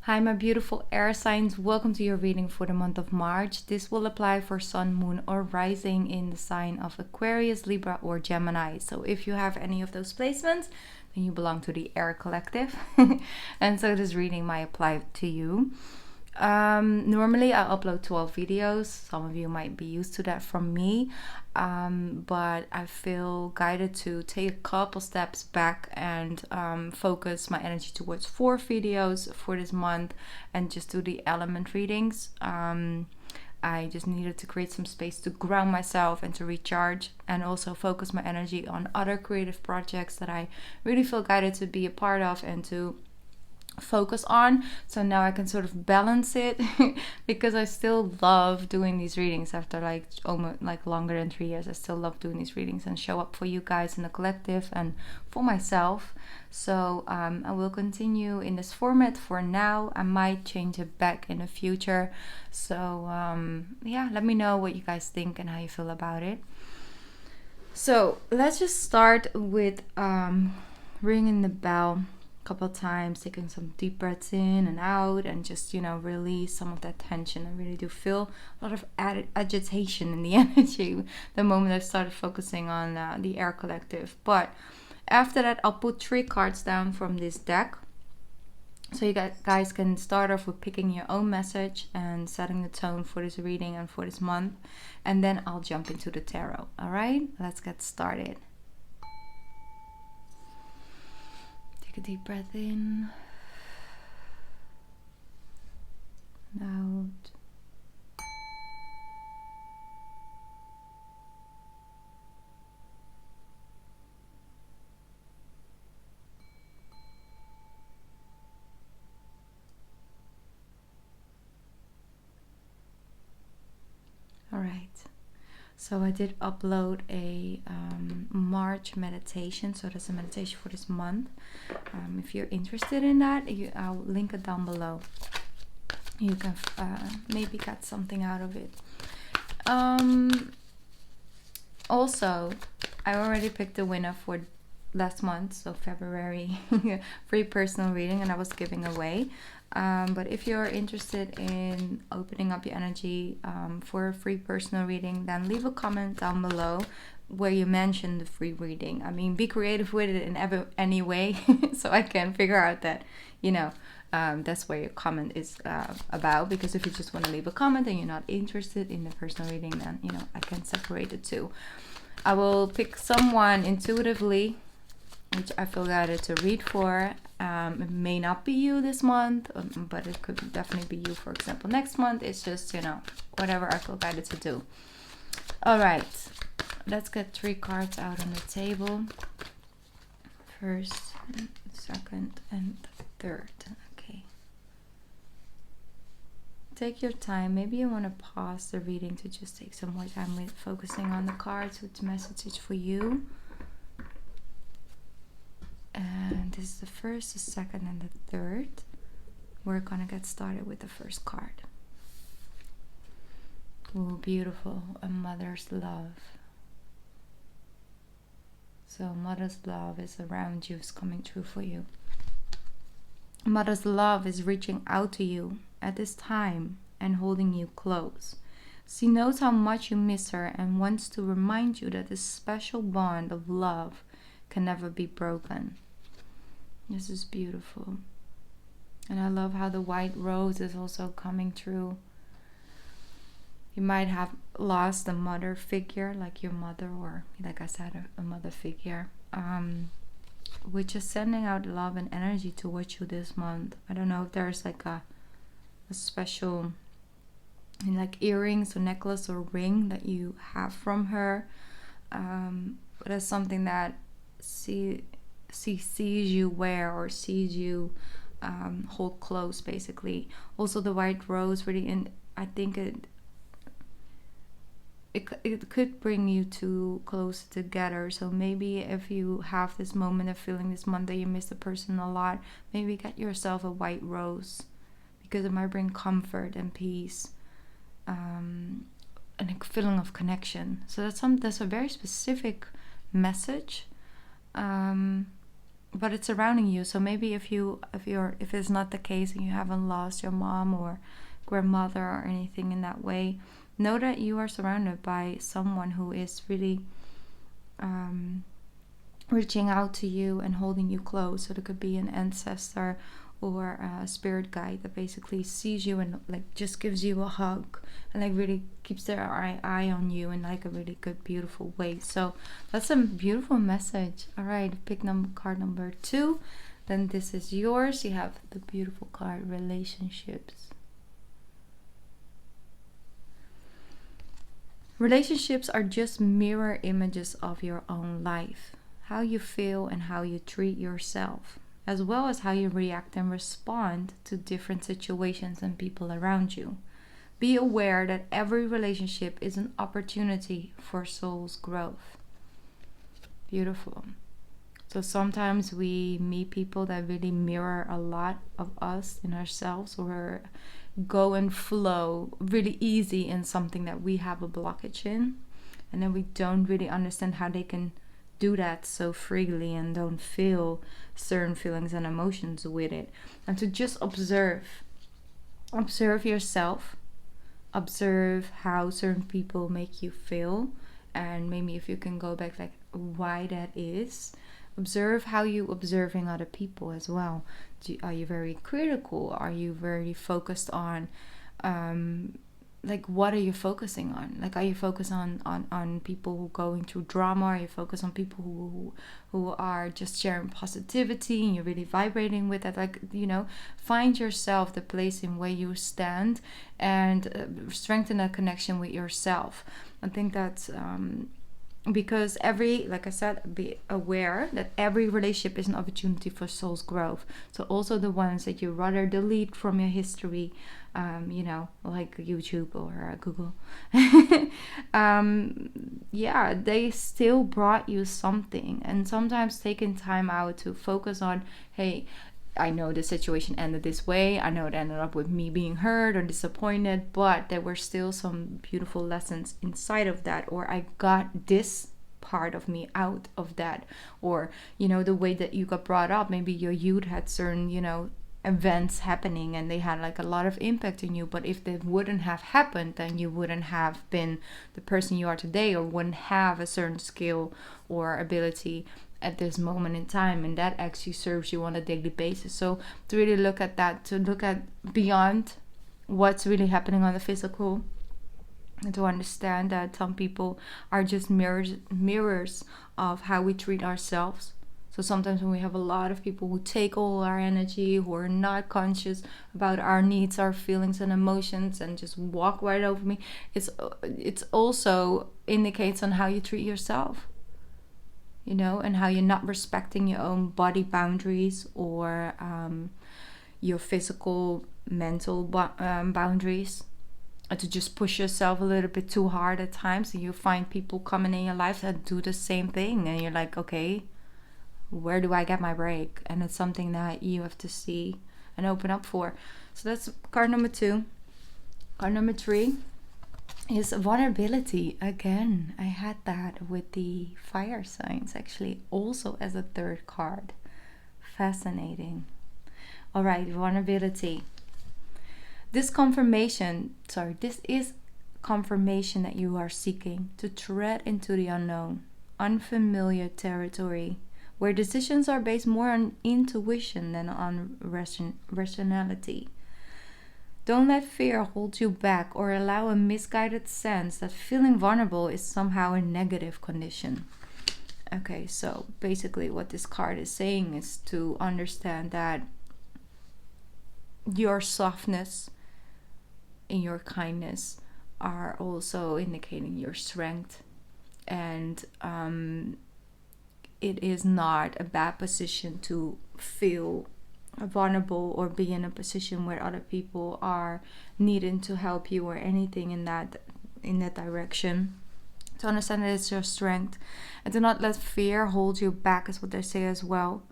Hi, my beautiful air signs. Welcome to your reading for the month of March. This will apply for sun, moon, or rising in the sign of Aquarius, Libra, or Gemini. So if you have any of those placements, then you belong to the air collective. And so this reading might apply to you. Normally I upload 12 videos. Some of you might be used to that from me, but I feel guided to take a couple steps back and focus my energy towards 4 videos for this month and just do the element readings. I just needed to create some space to ground myself and to recharge, and also focus my energy on other creative projects that I really feel guided to be a part of and to focus on. So now I can sort of balance it because I still love doing these readings after almost longer than 3 years. I still love doing these readings and show up for you guys in the collective and for myself. So I will continue in this format for now. I might change it back in the future. So yeah, let me know what you guys think and how you feel about it. So let's just start with ringing the bell couple times, taking some deep breaths in and out, and just release some of that tension. I really do feel a lot of added agitation in the energy the moment I started focusing on the air collective. But after that, I'll put 3 cards down from this deck, so you guys can start off with picking your own message and setting the tone for this reading and for this month, and then I'll jump into the tarot. All right, let's get started. Take a deep breath in and out. All right. So I did upload a March meditation. So that's a meditation for this month. If you're interested in that, I'll link it down below. You can maybe get something out of it. Also, I already picked the winner for last month, so February, free personal reading, and I was giving away. But if you're interested in opening up your energy for a free personal reading, then leave a comment down below where you mention the free reading. I mean, be creative with it in any way, so I can figure out that, that's where your comment is about. Because if you just want to leave a comment and you're not interested in the personal reading, then, I can separate the two. I will pick someone intuitively, which I feel guided to read for. It may not be you this month, but it could definitely be you, for example, next month. It's just, whatever I feel guided to do. All right, let's get 3 cards out on the table. First, second, and third. Okay. Take your time. Maybe you want to pause the reading to just take some more time with focusing on the cards, which message is for you. And this is the first, the second, and the third. We're gonna get started with the first card. Oh, beautiful. A mother's love. So mother's love is around you, is coming true for you. Mother's love is reaching out to you at this time and holding you close. She knows how much you miss her and wants to remind you that this special bond of love can never be broken. This is beautiful. And I love how the white rose is also coming true. You might have lost a mother figure, like your mother, or like I said, a mother figure, which is sending out love and energy towards you this month. I don't know if there's like a special earrings or necklace or ring that you have from her, but it's something that she sees you wear or sees you hold close, basically. Also, the white rose really, I think it could bring you two closer together. So maybe if you have this moment of feeling this month that you miss the person a lot, maybe get yourself a white rose, because it might bring comfort and peace, and a feeling of connection. So that's a very specific message. but it's surrounding you. So maybe if it's not the case and you haven't lost your mom or grandmother or anything in that way, know that you are surrounded by someone who is really reaching out to you and holding you close. So there could be an ancestor or a spirit guide that basically sees you and like just gives you a hug and like really keeps their eye on you in like a really good, beautiful way. So that's a beautiful message. All right, pick card number 2. Then this is yours. You have the beautiful card, relationships. Relationships are just mirror images of your own life. How you feel and how you treat yourself, as well as how you react and respond to different situations and people around you. Be aware that every relationship is an opportunity for soul's growth. Beautiful. So sometimes we meet people that really mirror a lot of us in ourselves, or go and flow really easy in something that we have a blockage in, and then we don't really understand how they can do that so freely and don't feel certain feelings and emotions with it. And to just observe yourself, observe how certain people make you feel, and maybe if you can go back like why that is. Observe how you observing other people as well. Are you very critical? Are you very focused on like what are you focusing on? Like, are you focused on people who are going through drama? Are you focused on people who are just sharing positivity and you're really vibrating with that? Like, you know, find yourself the place in where you stand and strengthen that connection with yourself. I think that's because like I said, be aware that every relationship is an opportunity for soul's growth. So also the ones that you rather delete from your history, you know, like YouTube or Google, yeah, they still brought you something. And sometimes taking time out to focus on, hey, I know the situation ended this way. I know it ended up with me being hurt or disappointed, but there were still some beautiful lessons inside of that, or I got this part of me out of that, or, you know, the way that you got brought up. Maybe your youth had certain, you know, events happening and they had like a lot of impact on you, but if they wouldn't have happened, then you wouldn't have been the person you are today, or wouldn't have a certain skill or ability at this moment in time, and that actually serves you on a daily basis. So to really look at that, to look at beyond what's really happening on the physical, and to understand that some people are just mirrors of how we treat ourselves. So sometimes when we have a lot of people who take all our energy, who are not conscious about our needs, our feelings and emotions, and just walk right over me, it's also indicates on how you treat yourself, you know, and how you're not respecting your own body boundaries, or your physical, mental boundaries, to just push yourself a little bit too hard at times. And you find people coming in your life that do the same thing, and you're like, okay, where do I get my break? And it's something that you have to see and open up for. So that's card number 2. Card number 3 is vulnerability. Again, I had that with the fire signs actually also as a 3rd card. Fascinating. All right, vulnerability. This is confirmation that you are seeking to tread into the unknown, unfamiliar territory, where decisions are based more on intuition than on rationality. Don't let fear hold you back, or allow a misguided sense that feeling vulnerable is somehow a negative condition. Okay, so basically what this card is saying is to understand that your softness and your kindness are also indicating your strength. And it is not a bad position to feel vulnerable or be in a position where other people are needing to help you or anything in that direction. To understand that it's your strength, and to not let fear hold you back is what they say as well.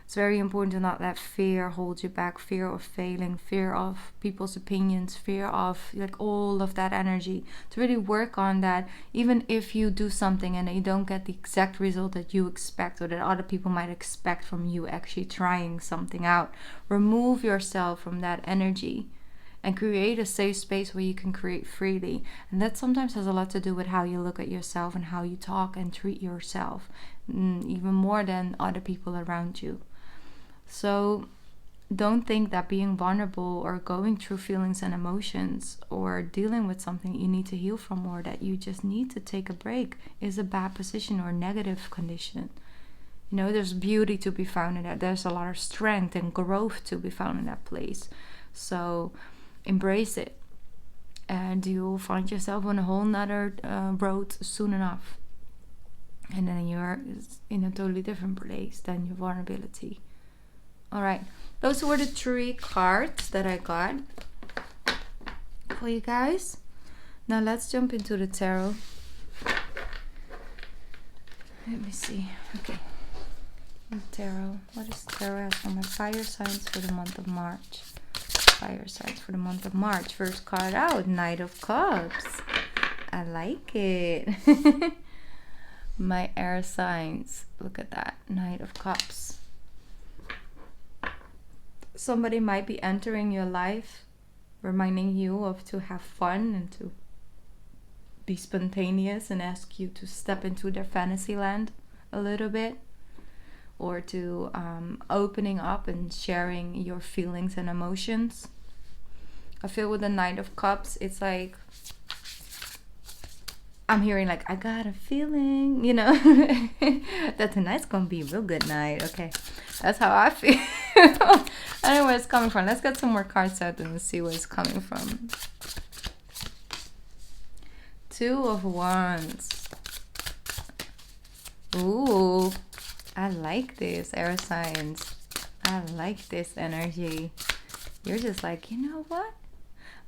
It's very important to not let fear hold you back. Fear of failing, fear of people's opinions, fear of like all of that energy. To really work on that, even if you do something and you don't get the exact result that you expect or that other people might expect from you actually trying something out. Remove yourself from that energy and create a safe space where you can create freely. And that sometimes has a lot to do with how you look at yourself and how you talk and treat yourself, even more than other people around you. So don't think that being vulnerable or going through feelings and emotions or dealing with something you need to heal from, or that you just need to take a break, is a bad position or negative condition. You know, there's beauty to be found in that. There's a lot of strength and growth to be found in that place. So embrace it, and you'll find yourself on a whole nother road soon enough. And then you're in a totally different place than your vulnerability. All right, those were the 3 cards that I got for you guys. Now let's jump into the tarot. Let me see. Okay. Tarot. What is tarot has for my fire signs for the month of March? Fire signs for the month of March. First card out, Knight of Cups. I like it. My air signs. Look at that. Knight of Cups. Somebody might be entering your life, reminding you of to have fun and to be spontaneous, and ask you to step into their fantasy land a little bit, or to opening up and sharing your feelings and emotions. I feel with the Knight of Cups, it's like I'm hearing like, I got a feeling, you know, that tonight's gonna be a real good night. Okay, that's how I feel. I don't know where it's coming from. Let's get some more cards out and see where it's coming from. 2 of Wands. Ooh, I like this, air signs. I like this energy. You're just like, you know what?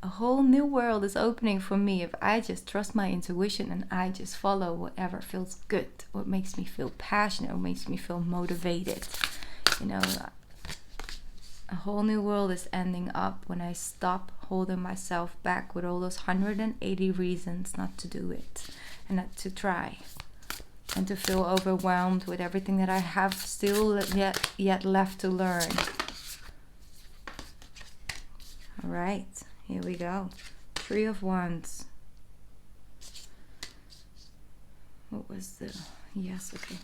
A whole new world is opening for me if I just trust my intuition and I just follow whatever feels good, what makes me feel passionate, what makes me feel motivated. You know, a whole new world is ending up when I stop holding myself back with all those 180 reasons not to do it and not to try, and to feel overwhelmed with everything that I have still yet left to learn. All right. Here we go. 3 of Wands. What was the... Yes, okay.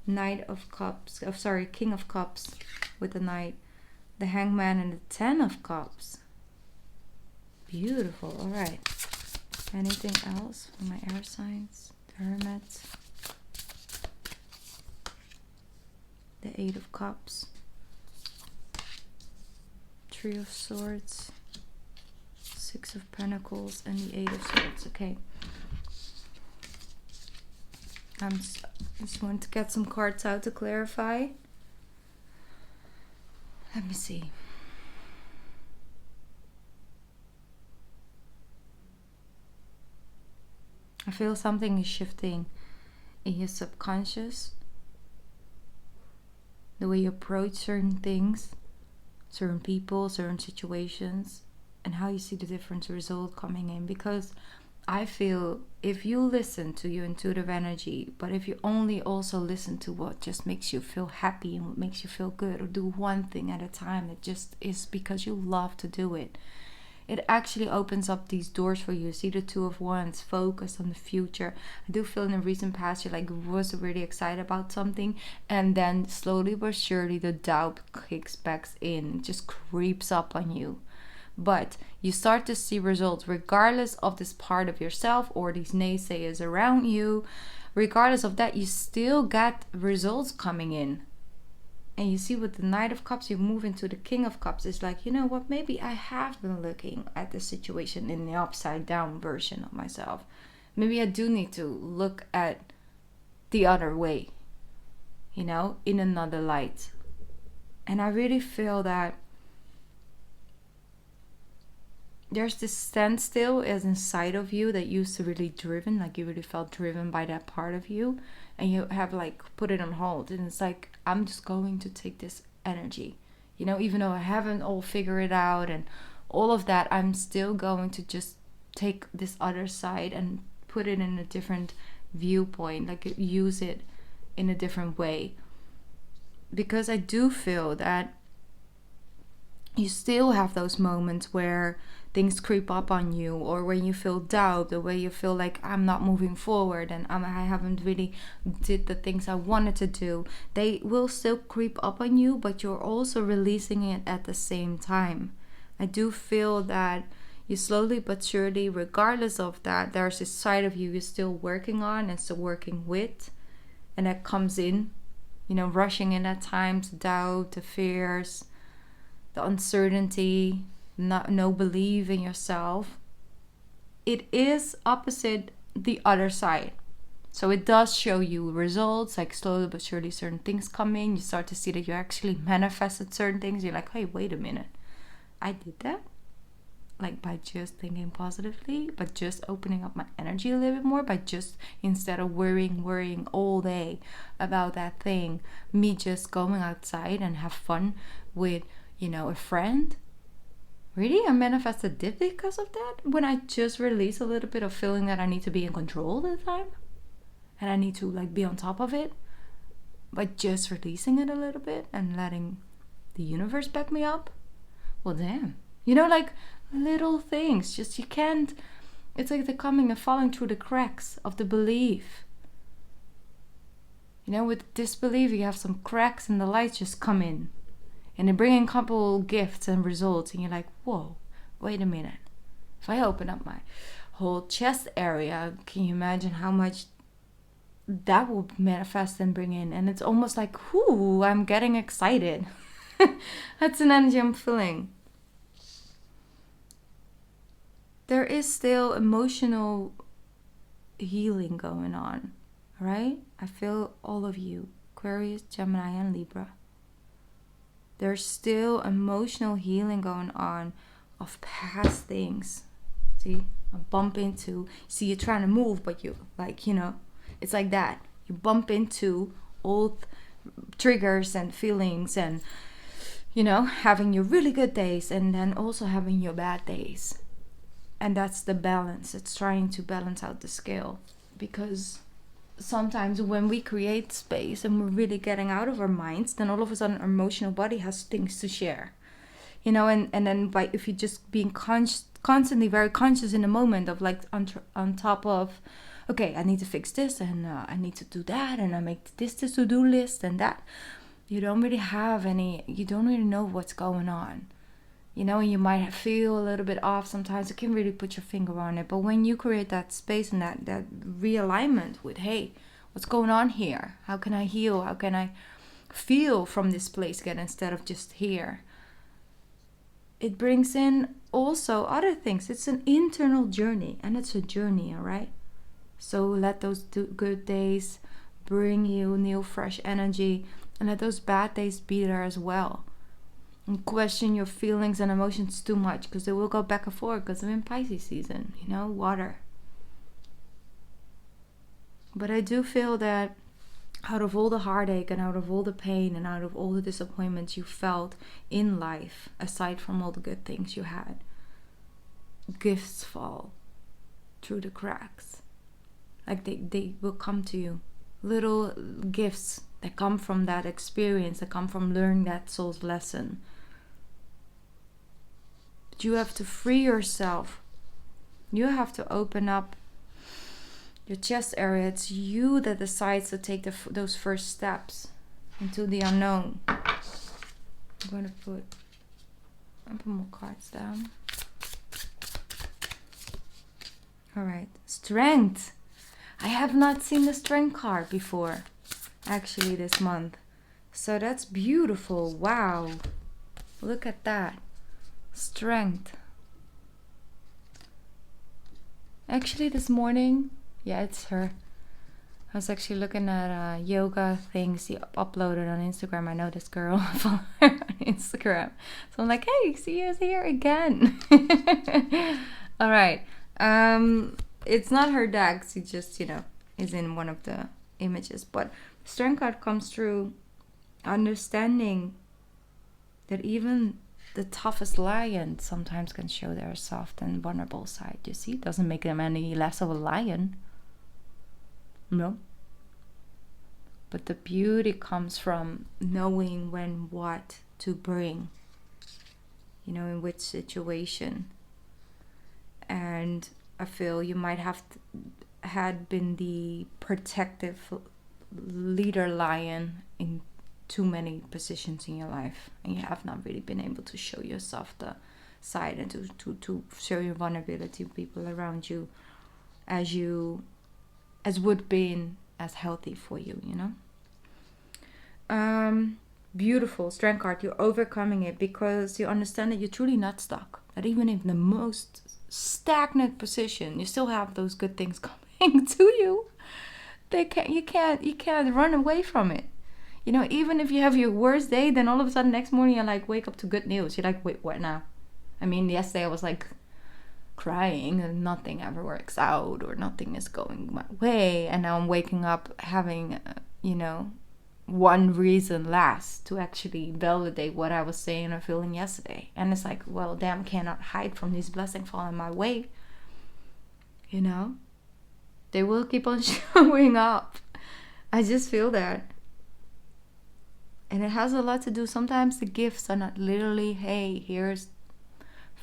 Knight of Cups. Oh, sorry, King of Cups with the Knight. The Hangman and the 10 of Cups. Beautiful. All right. Anything else for my air signs? The Hermit. The 8 of Cups. 3 of Swords. 6 of Pentacles and the 8 of Swords. Okay. I just want to get some cards out to clarify. Let me see. I feel something is shifting in your subconscious. The way you approach certain things, certain people, certain situations, and how you see the different result coming in. Because I feel if you listen to your intuitive energy, but if you only also listen to what just makes you feel happy and what makes you feel good, or do one thing at a time that just is because you love to do it, it actually opens up these doors for you. See the 2 of Wands, focus on the future. I do feel in the recent past you like was really excited about something, and then slowly but surely the doubt kicks back in, just creeps up on you. But you start to see results regardless of this part of yourself or these naysayers around you. Regardless of that, you still get results coming in. And you see with the Knight of Cups, you move into the King of Cups. It's like, you know what, maybe I have been looking at the situation in the upside down version of myself. Maybe I do need to look at the other way, you know, in another light. And I really feel that there's this standstill as inside of you that used to really driven, like you really felt driven by that part of you. and you have like put it on hold, and it's like, I'm just going to take this energy, you know, even though I haven't all figured it out and all of that, I'm still going to just take this other side and put it in a different viewpoint, like use it in a different way. Because I do feel that you still have those moments where things creep up on you, or when you feel doubt, or where you feel like I'm not moving forward and I haven't really did the things I wanted to do. They will still creep up on you, but you're also releasing it at the same time. I do feel that you slowly but surely, regardless of that, there's this side of you you're still working on and still working with, and that comes in, you know, rushing in at times, doubt, the fears, the uncertainty, no belief in yourself. It is opposite the other side. So it does show you results, like slowly but surely certain things come in. You start to see that you actually manifested certain things. You're like, hey, wait a minute. I did that? Like by just thinking positively, but just opening up my energy a little bit more, by just, instead of worrying all day about that thing, me just going outside and have fun with, you know, a friend. Really? I manifested this because of that? When I just release a little bit of feeling that I need to be in control all the time, and I need to like be on top of it, but just releasing it a little bit and letting the universe back me up. Well, damn. You know, like little things, just you can't, it's like they're coming and falling through the cracks of the belief. You know, with disbelief, you have some cracks and the lights just come in. And they bring in a couple gifts and results, and you're like, whoa, wait a minute. If I open up my whole chest area, can you imagine how much that will manifest and bring in? And it's almost like, whoo, I'm getting excited. That's an energy I'm feeling. There is still emotional healing going on, right? I feel all of you, Aquarius, Gemini, and Libra. There's still emotional healing going on of past things. See, I bump into, see, you're trying to move, but you, like, you know, it's like that. You bump into old triggers and feelings, and, you know, having your really good days and then also having your bad days. And that's the balance. It's trying to balance out the scale. Because sometimes when we create space and we're really getting out of our minds, then all of a sudden our emotional body has things to share, you know, and then by, if you just being constantly very conscious in the moment of like on top of, okay, I need to fix this, and I need to do that, and I make this to-do list and that, you don't really know what's going on, you know, and you might feel a little bit off sometimes. You can't really put your finger on it. But when you create that space and that realignment with, hey, what's going on here? How can I heal? How can I feel from this place again instead of just here? It brings in also other things. It's an internal journey, and it's a journey, all right? So let those good days bring you new, fresh energy, and let those bad days be there as well. And question your feelings and emotions too much, because they will go back and forth, because I'm in Pisces season, you know, water. But I do feel that out of all the heartache and out of all the pain and out of all the disappointments you felt in life, aside from all the good things you had, gifts fall through the cracks. Like they will come to you. Little gifts that come from that experience, that come from learning that soul's lesson. But you have to free yourself. You have to open up your chest area. It's you that decides to take those first steps into the unknown. I'm going to put more cards down. Alright, strength. I have not seen the strength card before, actually, this month. So that's beautiful. Wow. Look at that. Strength. Actually, this morning, yeah, it's her. I was actually looking at yoga things she uploaded on Instagram. I know this girl, I follow her on Instagram. So I'm like, hey, she is here again. All right. It's not her deck. She just, you know, is in one of the images. But Strength card comes through understanding that even the toughest lion sometimes can show their soft and vulnerable side. You see, it doesn't make them any less of a lion. No. But the beauty comes from knowing when what to bring, you know, in which situation. And I feel you might have had been the protective leader lion in too many positions in your life, and you have not really been able to show your softer side and to show your vulnerability to people around you as would be as healthy for you, you know. Beautiful Strength card. You're overcoming it because you understand that you're truly not stuck, that even in the most stagnant position you still have those good things coming to you. You can't run away from it. You know, even if you have your worst day, then all of a sudden next morning you like wake up to good news. You're like, wait, what now? I mean, yesterday I was like crying and nothing ever works out or nothing is going my way, and now I'm waking up having you know, one reason less to actually validate what I was saying or feeling yesterday. And it's like, well, damn, cannot hide from these blessings falling my way. You know, they will keep on showing up. I just feel that. And it has a lot to do. Sometimes the gifts are not literally, hey, here's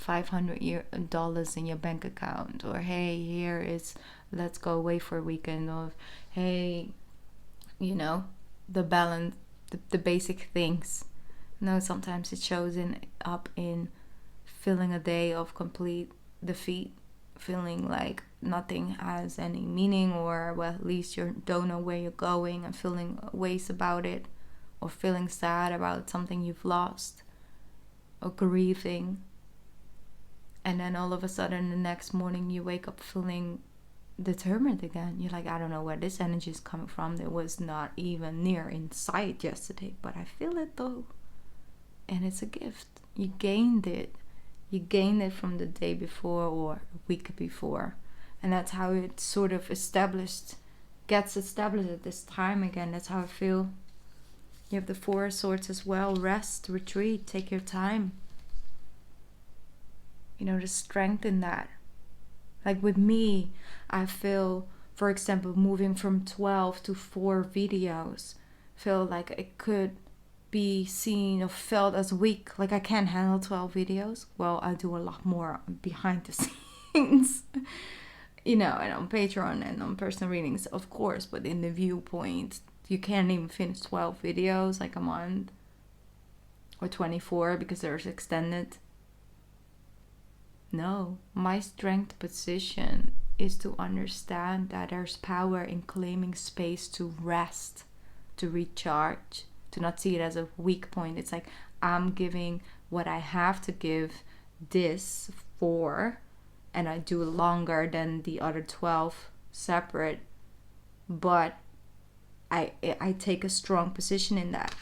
$500 in your bank account, or hey, here is, let's go away for a weekend, or hey, you know, the balance, the basic things. No, sometimes it shows up in feeling a day of complete defeat, feeling like nothing has any meaning, or well, at least you don't know where you're going, and feeling ways about it, or feeling sad about something you've lost, or grieving. And then all of a sudden the next morning you wake up feeling determined again. You're like, I don't know where this energy is coming from. It was not even near in sight yesterday, but I feel it though. And it's a gift. You gained it. You gained it from the day before or a week before. And that's how it sort of gets established at this time again. That's how I feel. You have the Four of Swords as well. Rest, retreat, take your time. You know, to strengthen that. Like with me, I feel, for example, moving from 12 to 4 videos, feel like it could be seen or felt as weak. Like I can't handle 12 videos. Well, I do a lot more behind the scenes. You know, and on Patreon and on personal readings, of course. But in the viewpoint, you can't even finish 12 videos like a month. Or 24 because there's extended. No, my strength position is to understand that there's power in claiming space to rest, to recharge, to not see it as a weak point. It's like I'm giving what I have to give this for, and I do longer than the other 12 separate, but I take a strong position in that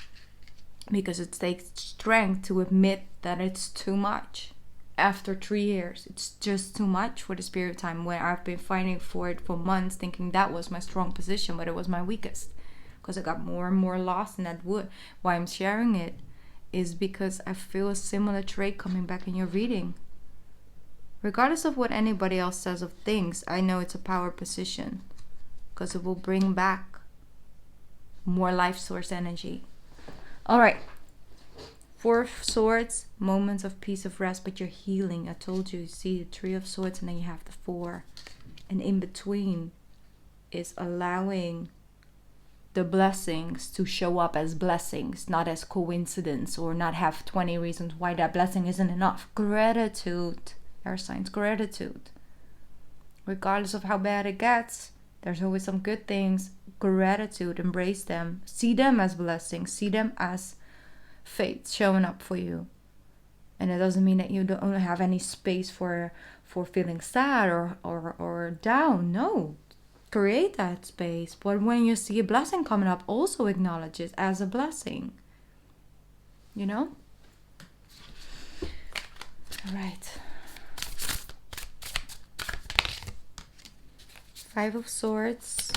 because it takes strength to admit that it's too much. After 3 years, it's just too much for this period of time where I've been fighting for it for months, thinking that was my strong position, but it was my weakest because I got more and more lost in that wood. Why I'm sharing it is because I feel a similar trait coming back in your reading. Regardless of what anybody else says of things, I know it's a power position because it will bring back more life source energy. All right. Four of Swords, moments of peace, of rest, but you're healing. I told you, see the Three of Swords and then you have the Four. And in between is allowing the blessings to show up as blessings, not as coincidence, or not have 20 reasons why that blessing isn't enough. Gratitude, air signs, gratitude. Regardless of how bad it gets, there's always some good things. Gratitude, embrace them. See them as blessings. See them as fate showing up for you. And it doesn't mean that you don't have any space for feeling sad or down. No, create that space. But when you see a blessing coming up, also acknowledge it as a blessing. You know? All right. Five of Swords.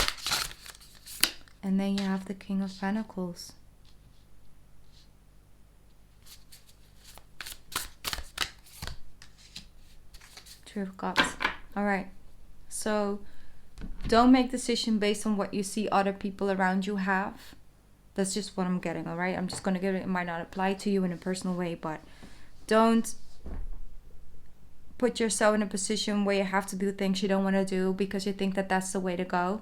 And then you have the King of Pentacles. Three of Cups. Alright. So don't make decisions based on what you see other people around you have. That's just what I'm getting, alright? I'm just going to give it. It might not apply to you in a personal way, but don't put yourself in a position where you have to do things you don't want to do because you think that that's the way to go.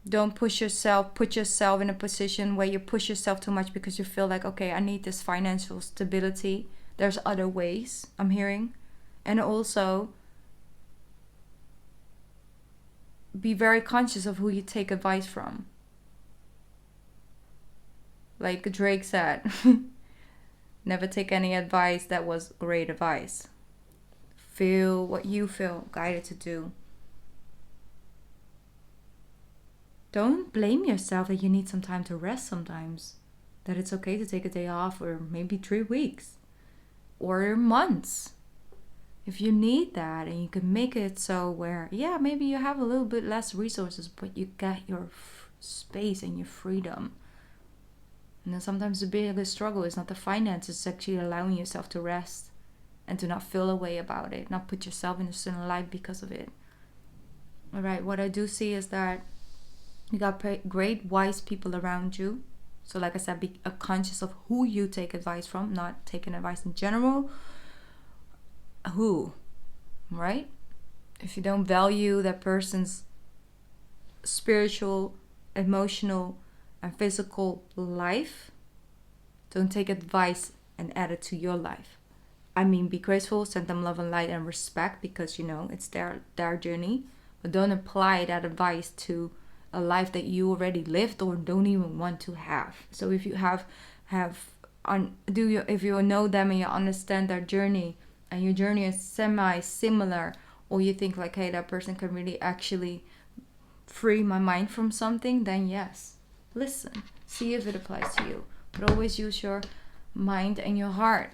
Don't put yourself in a position where you push yourself too much because you feel like, okay, I need this financial stability. There's other ways, I'm hearing. And also, be very conscious of who you take advice from. Like Drake said, never take any advice that was great advice. Feel what you feel guided to do. Don't blame yourself that you need some time to rest sometimes. That it's okay to take a day off, or maybe 3 weeks or months. If you need that, and you can make it so where, yeah, maybe you have a little bit less resources, but you get your space and your freedom. And then sometimes the biggest struggle is not the finances, it's actually allowing yourself to rest and to not feel a way about it, not put yourself in a certain light because of it. Alright, what I do see is that you got great wise people around you. So like I said, be conscious of who you take advice from, not taking advice in general. Who, right? If you don't value that person's spiritual, emotional, and physical life, don't take advice and add it to your life. I mean, be graceful, send them love and light and respect because, you know, it's their journey. But don't apply that advice to a life that you already lived or don't even want to have. So if you if you know them and you understand their journey, and your journey is semi-similar, or you think like, hey, that person can really actually free my mind from something, then yes, listen, see if it applies to you. But always use your mind and your heart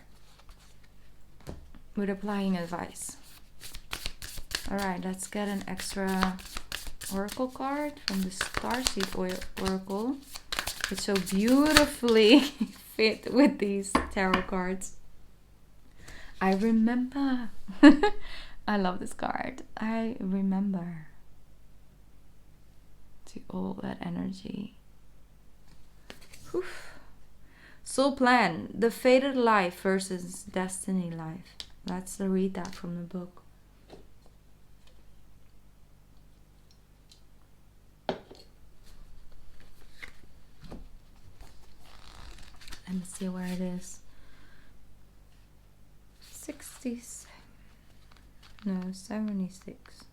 with applying advice. Alright, let's get an extra oracle card from the Starseed Oracle. It's so beautifully fit with these tarot cards. I remember. I love this card. I remember. To all that energy. Whew. Soul plan. The fated life versus destiny life. Let's read that from the book. Let me see where it is. 76. No, 76.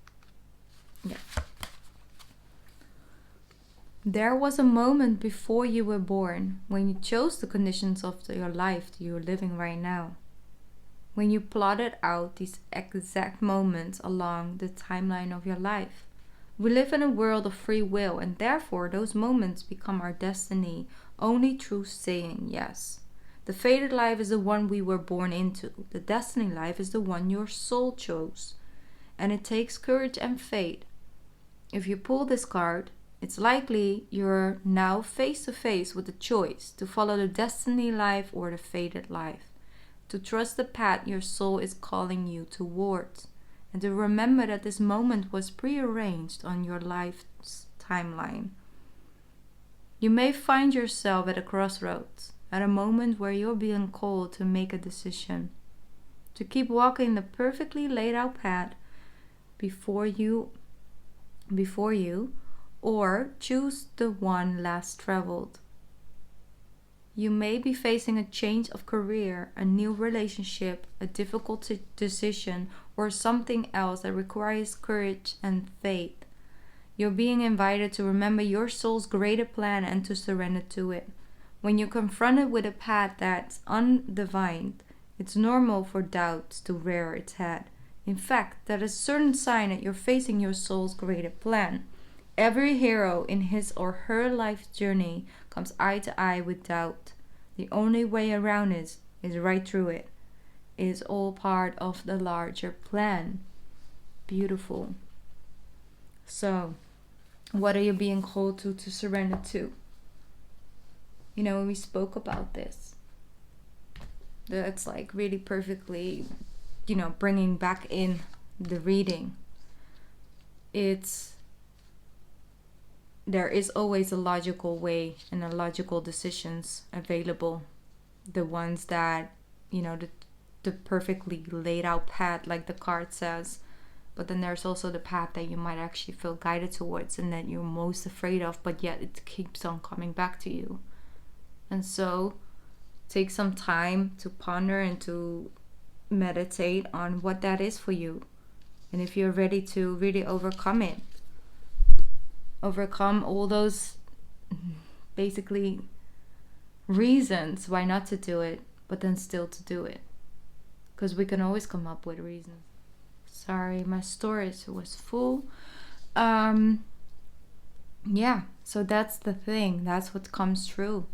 Yeah. There was a moment before you were born when you chose the conditions of your life that you're living right now. When you plotted out these exact moments along the timeline of your life. We live in a world of free will, and therefore those moments become our destiny only through saying yes. The fated life is the one we were born into. The destiny life is the one your soul chose. And it takes courage and faith. If you pull this card, it's likely you're now face to face with the choice to follow the destiny life or the fated life. To trust the path your soul is calling you towards. And to remember that this moment was prearranged on your life's timeline. You may find yourself at a crossroads, at a moment where you're being called to make a decision. To keep walking the perfectly laid out path before you, or choose the one last traveled. You may be facing a change of career, a new relationship, a difficult decision, or something else that requires courage and faith. You're being invited to remember your soul's greater plan and to surrender to it. When you're confronted with a path that's undivined, it's normal for doubts to rear its head. In fact, that is a certain sign that you're facing your soul's greater plan. Every hero in his or her life journey comes eye to eye with doubt. The only way around it is right through it. It is all part of the larger plan. Beautiful. So, What are you being called to surrender to? You know, we spoke about this. That's like really perfectly, you know, bringing back in the reading. There is always a logical way and a logical decisions available. The ones that, you know, the perfectly laid out path, like the card says. But then there's also the path that you might actually feel guided towards and that you're most afraid of, but yet it keeps on coming back to you. And so take some time to ponder and to meditate on what that is for you. And if you're ready to really overcome it, overcome all those basically reasons why not to do it, but then still to do it. Because we can always come up with reasons. Sorry, my storage was full. Yeah, so that's the thing. That's what comes true.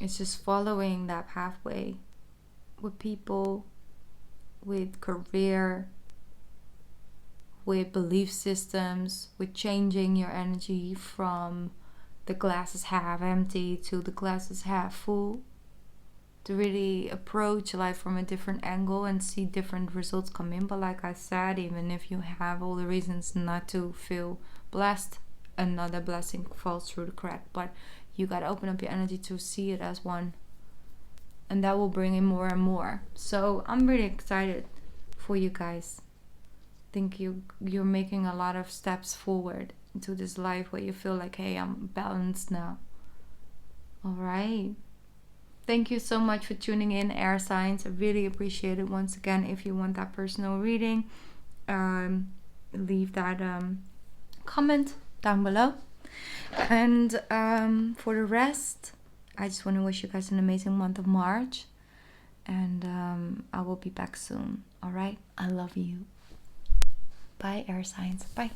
It's just following that pathway with people, with career, with belief systems, with changing your energy from the glass is half empty to the glass is half full, to really approach life from a different angle and see different results come in. But like I said, even if you have all the reasons not to feel blessed, another blessing falls through the crack. But you gotta open up your energy to see it as one, and that will bring in more and more. So I'm really excited for you guys. I think you're making a lot of steps forward into this life where you feel like, hey, I'm balanced now. All right. Thank you so much for tuning in, air signs. I really appreciate it. Once again, if you want that personal reading, leave that comment down below. And for the rest, I just want to wish you guys an amazing month of March. And I will be back soon. All right? I love you. Bye, air signs. Bye.